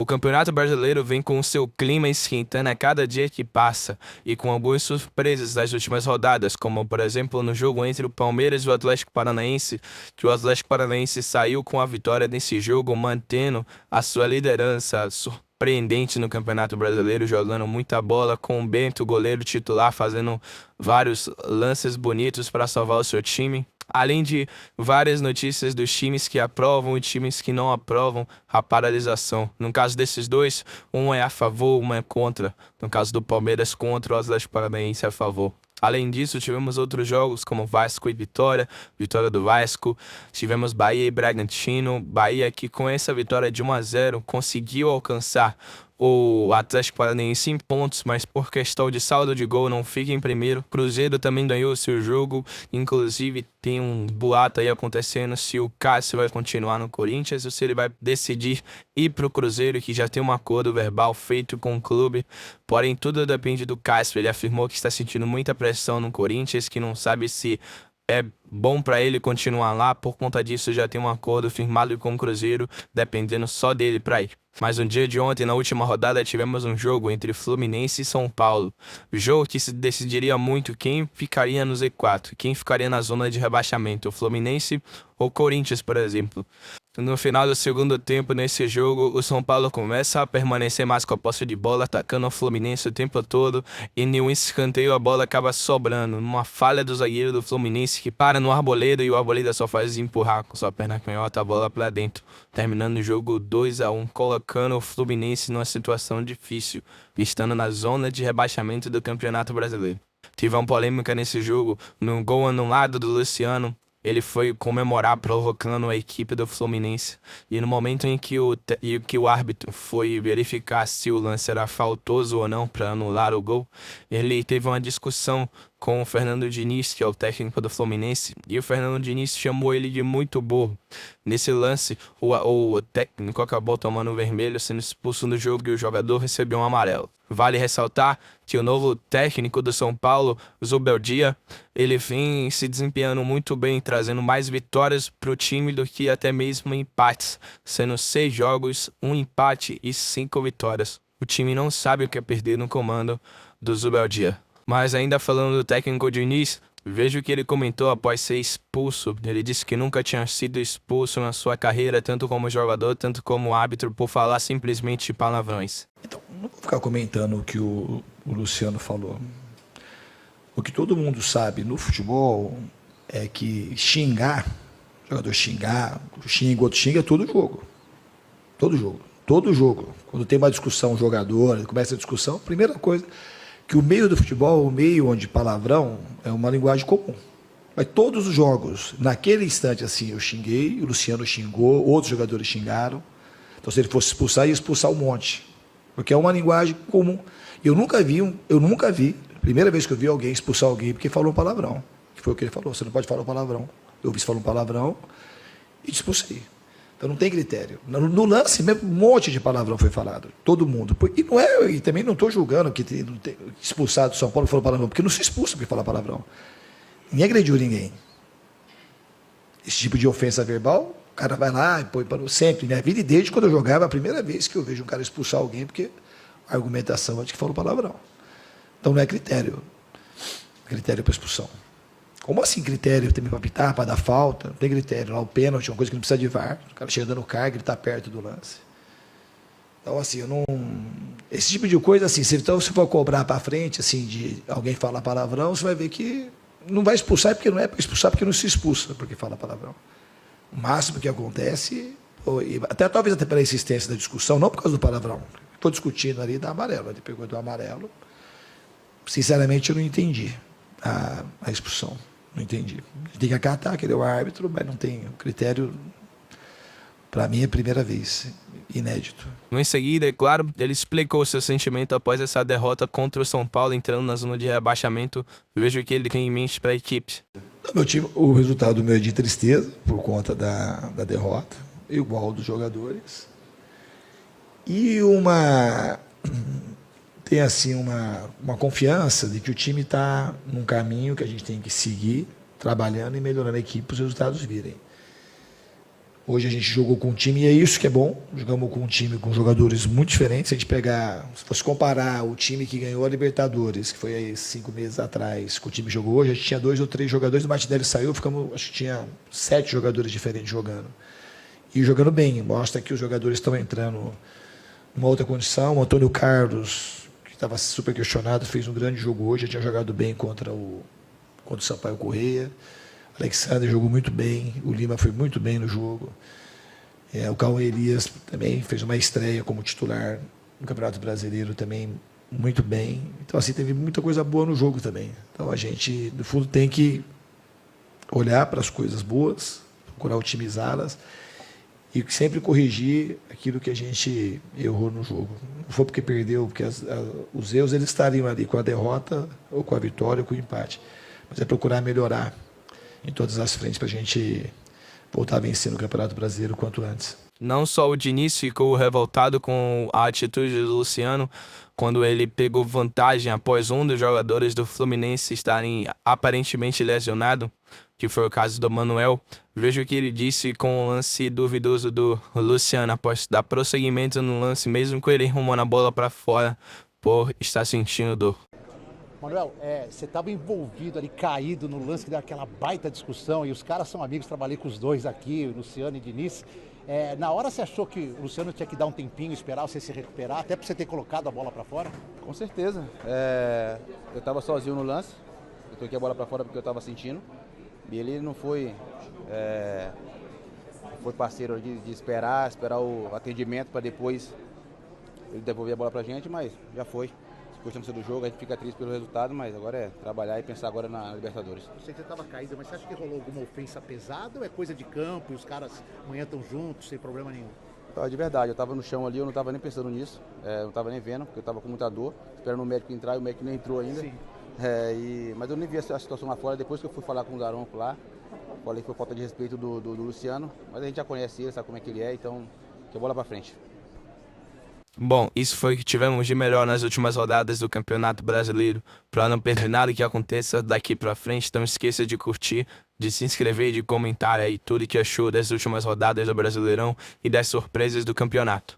O Campeonato Brasileiro vem com o seu clima esquentando a cada dia que passa e com algumas surpresas das últimas rodadas, como por exemplo no jogo entre o Palmeiras e o Atlético Paranaense, que o Atlético Paranaense saiu com a vitória nesse jogo, mantendo a sua liderança surpreendente no Campeonato Brasileiro, jogando muita bola com o Bento, goleiro titular, fazendo vários lances bonitos para salvar o seu time. Além de várias notícias dos times que aprovam e times que não aprovam a paralisação. No caso desses dois, um é a favor, um é contra. No caso do Palmeiras, contra, o Atlético Paranaense a favor. Além disso, tivemos outros jogos como Vasco e Vitória, vitória do Vasco. Tivemos Bahia e Bragantino. Bahia que com essa vitória de 1-0 conseguiu alcançar o Atlético Paranaense em pontos, mas por questão de saldo de gol não fica em primeiro. Cruzeiro também ganhou seu jogo, inclusive tem um boato aí acontecendo se o Cássio vai continuar no Corinthians ou se ele vai decidir ir pro Cruzeiro, que já tem um acordo verbal feito com o clube. Porém, tudo depende do Cássio. Ele afirmou que está sentindo muita pressão no Corinthians, que não sabe se é bom para ele continuar lá. Por conta disso, já tem um acordo firmado com o Cruzeiro, dependendo só dele para ir. Mas no dia de ontem, na última rodada, tivemos um jogo entre Fluminense e São Paulo. Jogo que se decidiria muito quem ficaria no Z4, quem ficaria na zona de rebaixamento, o Fluminense ou o Corinthians, por exemplo. No final do segundo tempo, nesse jogo, o São Paulo começa a permanecer mais com a posse de bola, atacando o Fluminense o tempo todo, e em um escanteio a bola acaba sobrando, numa falha do zagueiro do Fluminense que para no Arboleda, e o Arboleda só faz empurrar com sua perna canhota a bola para dentro, terminando o jogo 2-1, colocando o Fluminense numa situação difícil, estando na zona de rebaixamento do Campeonato Brasileiro. Tive uma polêmica nesse jogo, no gol anulado do Luciano. Ele foi comemorar provocando a equipe do Fluminense. E no momento em que o árbitro foi verificar se o lance era faltoso ou não para anular o gol, ele teve uma discussão com o Fernando Diniz, que é o técnico do Fluminense, e o Fernando Diniz chamou ele de muito burro. Nesse lance, o técnico acabou tomando vermelho, sendo expulso do jogo e o jogador recebeu um amarelo. Vale ressaltar que o novo técnico do São Paulo, Zubeldia, ele vem se desempenhando muito bem, trazendo mais vitórias para o time do que até mesmo empates, sendo 6 jogos, 1 empate e 5 vitórias. O time não sabe o que é perder no comando do Zubeldia. Mas ainda falando do técnico Diniz, vejo que ele comentou após ser expulso. Ele disse que nunca tinha sido expulso na sua carreira, tanto como jogador, tanto como árbitro, por falar simplesmente palavrões. Então, não vou ficar comentando o que o Luciano falou. O que todo mundo sabe no futebol é que xingar, jogador xinga, o outro xinga, é todo jogo. Todo jogo. Todo jogo. Quando tem uma discussão, jogador, começa a discussão, a primeira coisa que o meio do futebol, o meio onde palavrão é uma linguagem comum. Mas todos os jogos, naquele instante assim, eu xinguei, o Luciano xingou, outros jogadores xingaram. Então, se ele fosse expulsar, ia expulsar um monte. Porque é uma linguagem comum. Eu nunca vi, primeira vez que eu vi alguém expulsar alguém porque falou um palavrão. Que foi o que ele falou, você não pode falar um palavrão. Eu ouvi você falar um palavrão e te expulsei. Então não tem critério. No lance mesmo, um monte de palavrão foi falado. Todo mundo. E não é, e também não estou julgando que tem expulsado do São Paulo falou palavrão, porque não se expulsa porque fala palavrão. Ninguém agrediu ninguém. Esse tipo de ofensa verbal, o cara vai lá e põe para sempre. Minha vida e desde quando eu jogava, a primeira vez que eu vejo um cara expulsar alguém, porque a argumentação é de que falou palavrão. Então não é critério. Critério para expulsão. Como assim critério também para apitar, para dar falta? Não tem critério. Lá o pênalti é uma coisa que não precisa de VAR. O cara chega dando carga, ele está perto do lance. Então, assim, eu não... Esse tipo de coisa, assim, se for cobrar para frente, assim, de alguém falar palavrão, você vai ver que não vai expulsar, porque não é para expulsar, porque não se expulsa, porque fala palavrão. O máximo que acontece, talvez até pela insistência da discussão, não por causa do palavrão. Estou discutindo ali, dá amarelo. Ele pegou do amarelo. Sinceramente, eu não entendi a expulsão. Não entendi. Tem que acatar, que ele é o árbitro, mas não tem o critério. Para mim é a primeira vez, inédito. Em seguida, é claro, ele explicou seu sentimento após essa derrota contra o São Paulo, entrando na zona de rebaixamento. Vejo que ele tem em mente para a equipe. Meu time, o resultado meu é de tristeza, por conta da derrota, igual dos jogadores. E tem assim uma confiança de que o time está num caminho que a gente tem que seguir, trabalhando e melhorando a equipe para os resultados virem. Hoje a gente jogou com um time, e é isso que é bom, jogamos com um time com jogadores muito diferentes. Se a gente pegar, se fosse comparar o time que ganhou a Libertadores, que foi aí 5 meses atrás, com o time que jogou hoje, a gente tinha 2 ou 3 jogadores, o Martinelli saiu, ficamos, acho que tinha 7 jogadores diferentes jogando. E jogando bem, mostra que os jogadores estão entrando numa outra condição. O Antônio Carlos, que estava super questionado, fez um grande jogo hoje, já tinha jogado bem contra o Sampaio Corrêa. O Alexandre jogou muito bem, o Lima foi muito bem no jogo. O Cauã Elias também fez uma estreia como titular no Campeonato Brasileiro também muito bem. Então, assim, teve muita coisa boa no jogo também. Então, a gente, no fundo, tem que olhar para as coisas boas, procurar otimizá-las e sempre corrigir aquilo que a gente errou no jogo. Não foi porque perdeu, porque os erros eles estariam ali com a derrota, ou com a vitória, ou com o empate. Mas é procurar melhorar em todas as frentes para a gente voltar a vencer no Campeonato Brasileiro o quanto antes. Não só o Diniz ficou revoltado com a atitude do Luciano quando ele pegou vantagem após um dos jogadores do Fluminense estarem aparentemente lesionado, que foi o caso do Manuel. Veja o que ele disse com o lance duvidoso do Luciano após dar prosseguimento no lance, mesmo com ele arrumando a bola para fora por estar sentindo dor. Manuel, você estava envolvido ali, caído no lance que deu aquela baita discussão, e os caras são amigos, trabalhei com os dois aqui, o Luciano e o Diniz. Na hora você achou que o Luciano tinha que dar um tempinho, esperar você se recuperar, até para você ter colocado a bola para fora? Com certeza. Eu estava sozinho no lance, eu toquei a bola para fora porque eu estava sentindo, e ele não foi, foi parceiro de esperar o atendimento para depois ele devolver a bola para a gente, mas já foi. Gostamos do jogo, a gente fica triste pelo resultado, mas agora é trabalhar e pensar agora na Libertadores. Eu sei que você estava caído, mas você acha que rolou alguma ofensa pesada ou é coisa de campo e os caras amanhã estão juntos, sem problema nenhum? De verdade, eu estava no chão ali, eu não estava nem pensando nisso, não estava nem vendo, porque eu estava com muita dor, esperando o médico entrar e o médico nem entrou ainda. Sim. Mas eu nem vi a situação lá fora, depois que eu fui falar com o Daronco lá, falei que foi falta de respeito do Luciano, mas a gente já conhece ele, sabe como é que ele é, então que bola para frente. Bom, isso foi o que tivemos de melhor nas últimas rodadas do Campeonato Brasileiro. Para não perder nada que aconteça daqui para frente, não esqueça de curtir, de se inscrever e de comentar aí tudo que achou das últimas rodadas do Brasileirão e das surpresas do campeonato.